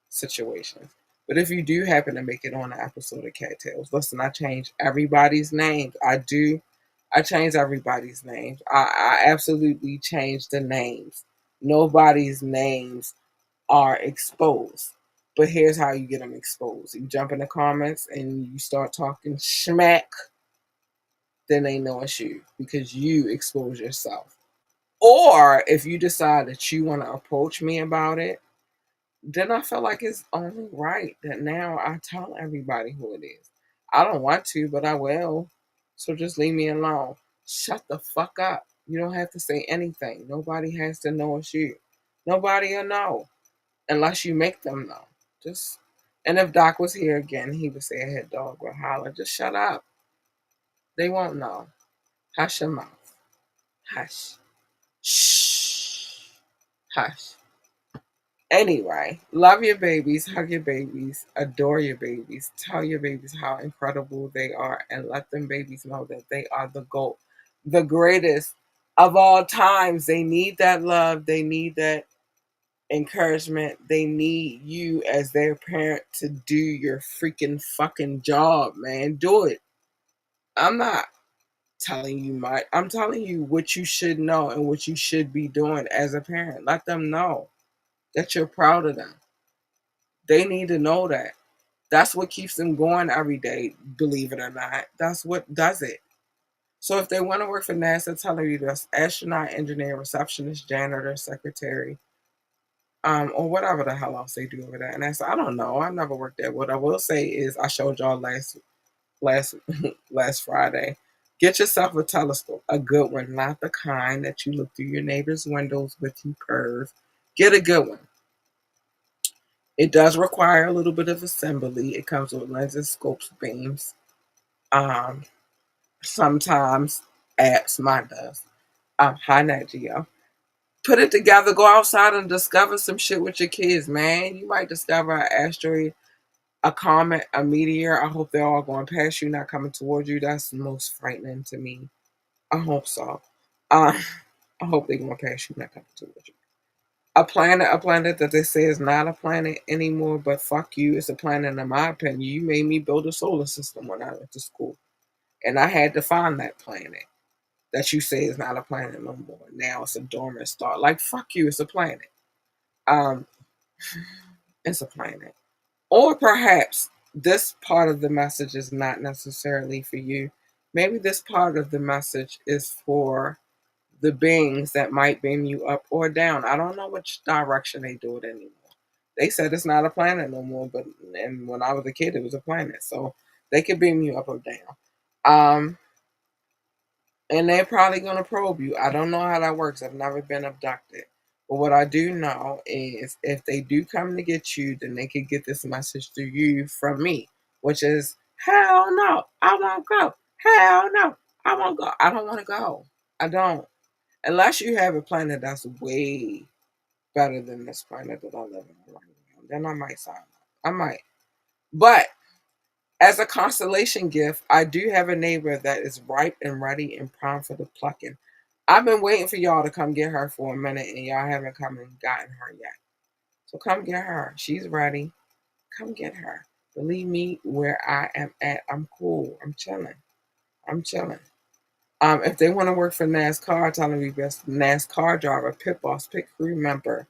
situations. But if you do happen to make it on an episode of Cattails, listen, I change everybody's names. I do. I change everybody's names. I absolutely change the names. Nobody's names are exposed. But here's how you get them exposed. You jump in the comments and you start talking smack, then they know it's you because you expose yourself. Or if you decide that you want to approach me about it, then I feel like it's only right that now I tell everybody who it is. I don't want to, but I will. So just leave me alone. Shut the fuck up. You don't have to say anything. Nobody has to know it's you. Nobody will know unless you make them know. Just and if Doc was here again, he would say a head dog would holler. Just shut up. They won't know. Hush your mouth. Hush. Shh. Hush. Anyway, love your babies, hug your babies, adore your babies, tell your babies how incredible they are, and let them babies know that they are the GOAT, the greatest of all times. They need that love, they need that encouragement, they need you as their parent to do your freaking fucking job, man. Do it. I'm not telling you much. I'm telling you what you should know and what you should be doing as a parent. Let them know that you're proud of them. They need to know that. That's what keeps them going every day, believe it or not. That's what does it. So if they want to work for NASA, tell them you're just astronaut, engineer, receptionist, janitor, secretary, or whatever the hell else they do over there. And that's I don't know. I never worked there. What I will say is I showed y'all last last Friday. Get yourself a telescope, a good one, not the kind that you look through your neighbor's windows with you perv. Get a good one. It does require a little bit of assembly. It comes with lenses, scopes, beams. Um, Sometimes apps, mine does. Hi Nat Geo. Put it together, go outside and discover some shit with your kids, man. You might discover an asteroid, a comet, a meteor. I hope they're all going past you, not coming towards you. That's the most frightening to me. I hope so. Uh, I hope they're going past you, not coming towards you. A planet that they say is not a planet anymore, but fuck you, it's a planet in my opinion. You made me build a solar system when I went to school. And I had to find that planet that you say is not a planet no more. Now it's a dormant star. Like fuck you, it's a planet. Um, it's a planet. Or perhaps this part of the message is not necessarily for you. Maybe this part of the message is for the beings that might beam you up or down. I don't know which direction they do it anymore. They said it's not a planet no more, but and when I was a kid, it was a planet, so they could beam you up or down. And they're probably gonna probe you. I don't know how that works. I've never been abducted, but what I do know is if they do come to get you, then they could get this message to you from me, which is hell no, I won't go. Hell no, I won't go. I don't want to go. I don't. Unless you have a planet that's way better than this planet that I live in right now, then I might sign up. I might. But as a constellation gift, I do have a neighbor that is ripe and ready and prime for the plucking. I've been waiting for y'all to come get her for a minute, and y'all haven't come and gotten her yet. So come get her. She's ready. Come get her. Believe me, where I am at, I'm cool. I'm chilling. I'm chilling. If they want to work for NASCAR, tell them be best NASCAR driver, pit boss, pit crew member,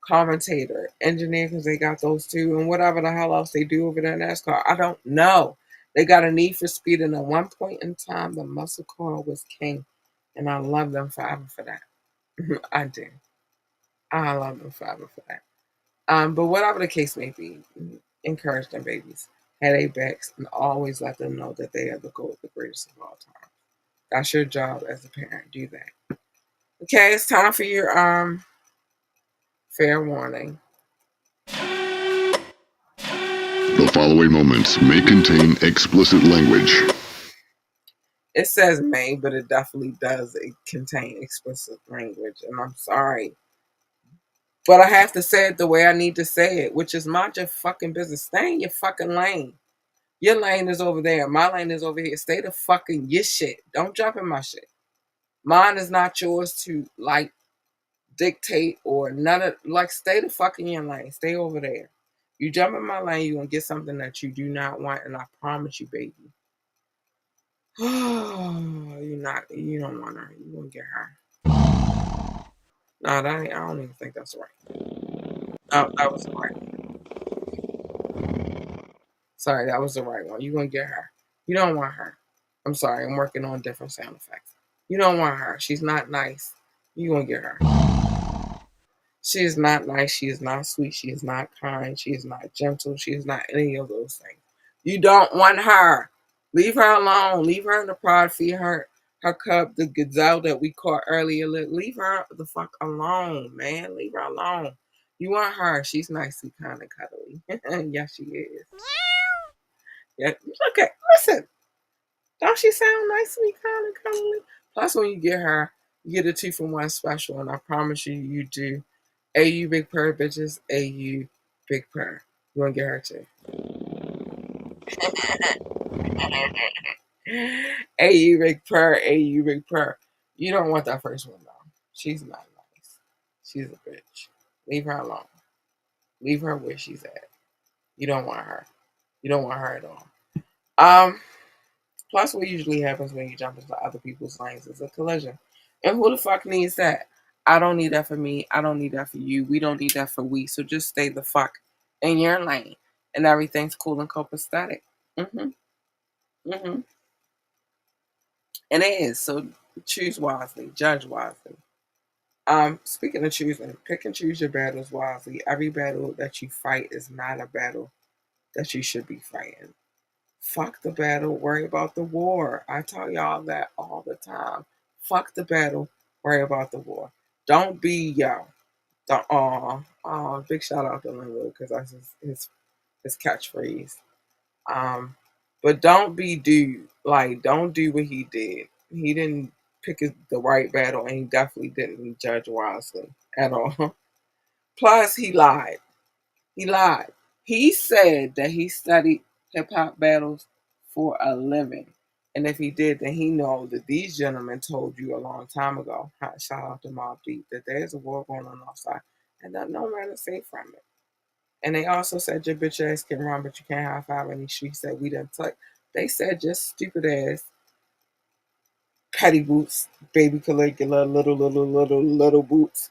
commentator, engineer, because they got those two, and whatever the hell else they do over there in NASCAR. I don't know. They got a need for speed, and at one point in time, the muscle car was king, and I love them forever for that. I do. I love them forever for that. But whatever the case may be, encourage them babies, headache backs, and always let them know that they are the goal, the greatest of all time. That's your job as a parent. Do that. Okay, it's time for your fair warning. The following moments may contain explicit language. It says may, but it definitely does contain explicit language, and I'm sorry. But I have to say it the way I need to say it, which is mind your fucking business. Stay in your fucking lane. Your lane is over there. My lane is over here. Stay the fucking your shit. Don't jump in my shit. Mine is not yours to like dictate or none of like stay the fuck in your lane. Stay over there. You jump in my lane, you're gonna get something that you do not want, and I promise you, baby. You don't want her. You gonna get her. No, I don't even think that's right. No, that was the right one. Sorry, that was the right one. You gonna get her. You don't want her. I'm sorry, I'm working on different sound effects. You don't want her. She's not nice. You gonna get her. She is not nice. She is not sweet. She is not kind. She is not gentle. She is not any of those things. You don't want her. Leave her alone. Leave her in the prod. Feed her cub, the gazelle that we caught earlier. Leave her the fuck alone, man. Leave her alone. You want her. She's nice and kind and cuddly. Yes, she is. Yeah, look at, listen. Don't she sound nice, sweet, kind and cuddly? Plus, when you get her, You get a 2-for-1 special, and I promise you, you do. AU Big Purr, bitches. AU Big Purr. You want to get her too. AU Big Purr, AU Big Purr. You don't want that first one, though. She's not nice. She's a bitch. Leave her alone. Leave her where she's at. You don't want her. You don't want her at all. Um, Plus, what usually happens when you jump into other people's lanes is a collision. And who the fuck needs that? I don't need that for me. I don't need that for you. We don't need that for we. So just stay the fuck in your lane. And everything's cool and copacetic. Mm-hmm. Mm-hmm. And it is. So choose wisely. Judge wisely. Speaking of choosing, pick and choose your battles wisely. Every battle that you fight is not a battle that you should be fighting. Fuck the battle, worry about the war. I tell y'all that all the time. Fuck the battle, worry about the war. Don't be yo. Don't, big shout out to Linwood because that's his catchphrase. Um, but don't be dude. Like, don't do what he did. He didn't pick the right battle, and he definitely didn't judge wisely at all. Plus, he lied. He lied. He said that he studied hip hop battles for a living. And if he did, then he knows that these gentlemen told you a long time ago, shout out to Mob Deep, that there's a war going on outside and that no man is safe from it. And they also said your bitch ass can run, but you can't high five any streets that we didn't touch. They said just stupid ass, petty boots, baby Caligula, little boots,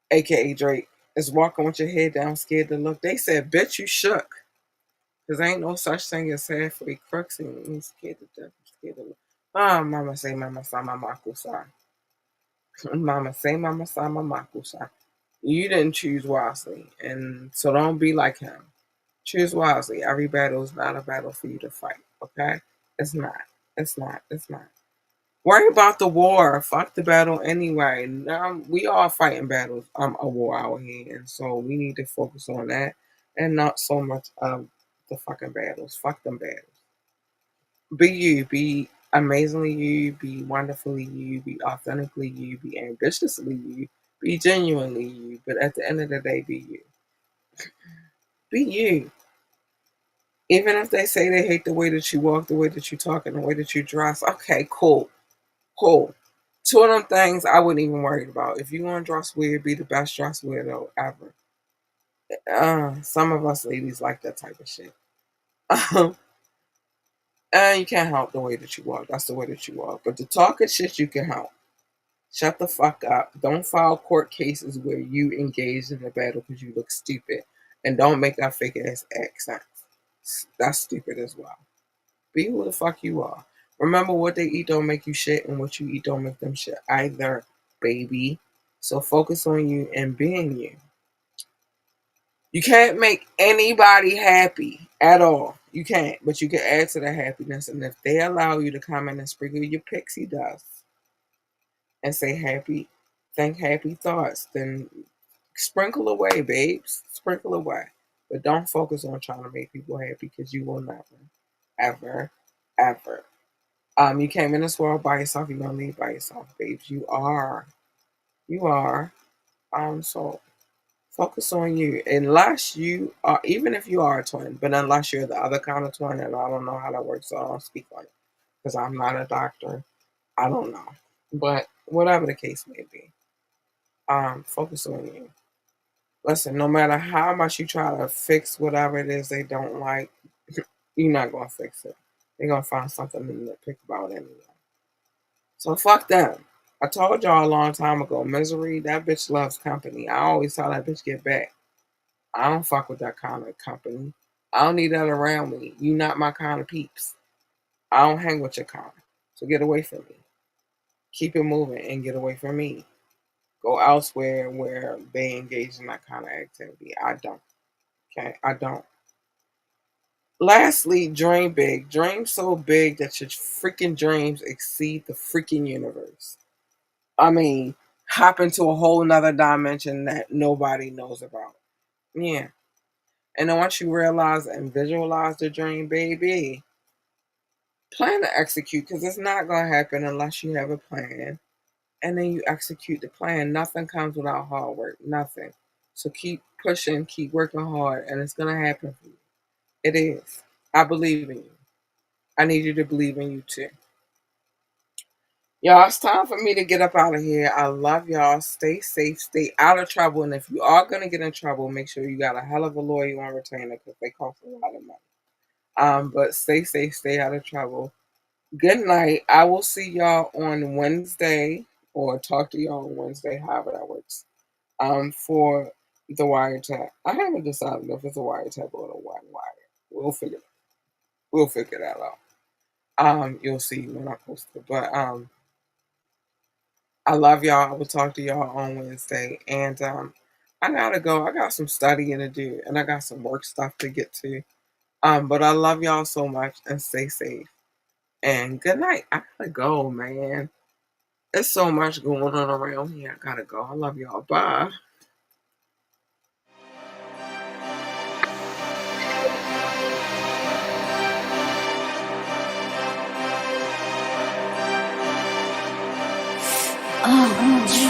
aka Drake, is walking with your head down, scared to look. They said, bitch, you shook. Because ain't no such thing as halfway crooks and you scared to death. I'm scared to look. Ah, mama say, mama sa, mama kusa. Mama say, mama sa, mama kusa. You didn't choose wisely. And so don't be like him. Choose wisely. Every battle is not a battle for you to fight. Okay? It's not. It's not. It's not. Worry about the war. Fuck the battle anyway. We all fighting battles. A war out here, and so we need to focus on that, and not so much of the fucking battles. Fuck them battles. Be you. Be amazingly you. Be wonderfully you. Be authentically you. Be ambitiously you. Be genuinely you. But at the end of the day, be you. Be you. Even if they say they hate the way that you walk, the way that you talk, and the way that you dress, okay, cool. Cool. Two of them things I wouldn't even worry about. If you want to dress weird, be the best dress weirdo ever. Some of us ladies like that type of shit. And you can't help the way that you walk. That's the way that you walk. But the talking shit, you can help. Shut the fuck up. Don't file court cases where you engaged in a battle because you look stupid. And don't make that fake ass accent. That's stupid as well. Be who the fuck you are. Remember, what they eat don't make you shit, and what you eat don't make them shit either, baby. So focus on you and being you. You can't make anybody happy at all. You can't, but you can add to their happiness. And if they allow you to come in and sprinkle your pixie dust and say think happy thoughts, then sprinkle away, babes. Sprinkle away. But don't focus on trying to make people happy because you will never, ever, ever. You came in this world by yourself. You're gonna leave by yourself, babes. You are. You are. So focus on you. Unless you are, even if you are a twin, but unless you're the other kind of twin, and I don't know how that works, so I don't speak on it because I'm not a doctor. I don't know. But whatever the case may be, focus on you. Listen, no matter how much you try to fix whatever it is they don't like, you're not gonna fix it. They're gonna find something to nitpick about anyway. So fuck them. I told y'all a long time ago, misery, that bitch loves company. I always tell that bitch get back. I don't fuck with that kind of company. I don't need that around me. You not my kind of peeps. I don't hang with your kind. So get away from me. Keep it moving and get away from me. Go elsewhere where they engage in that kind of activity. I don't. Okay? I don't. Lastly, dream big. Dream so big that your freaking dreams exceed the freaking universe. I mean, hop into a whole nother dimension that nobody knows about. Yeah. And then once you realize and visualize the dream, baby, plan to execute because it's not going to happen unless you have a plan. and then you execute the plan. Nothing comes without hard work. Nothing. So keep pushing, keep working hard, and it's gonna happen for you. It is. I believe in you. I need you to believe in you too. Y'all, it's time for me to get up out of here. I love y'all. Stay safe, stay out of trouble. And if you are going to get in trouble, make sure you got a hell of a lawyer on retainer because they cost a lot of money. But stay safe, stay out of trouble. Good night. I will see y'all on Wednesday or talk to y'all on Wednesday, however that works. For the wiretap. I haven't decided if it's a wiretap or a wire. We'll figure that out. You'll see when I post it. But I love y'all. I will talk to y'all on Wednesday. And I gotta go. I got some studying to do and I got some work stuff to get to. But I love y'all so much and stay safe. And good night. I gotta go, man. There's so much going on around here. I gotta go. I love y'all. Bye. Oh,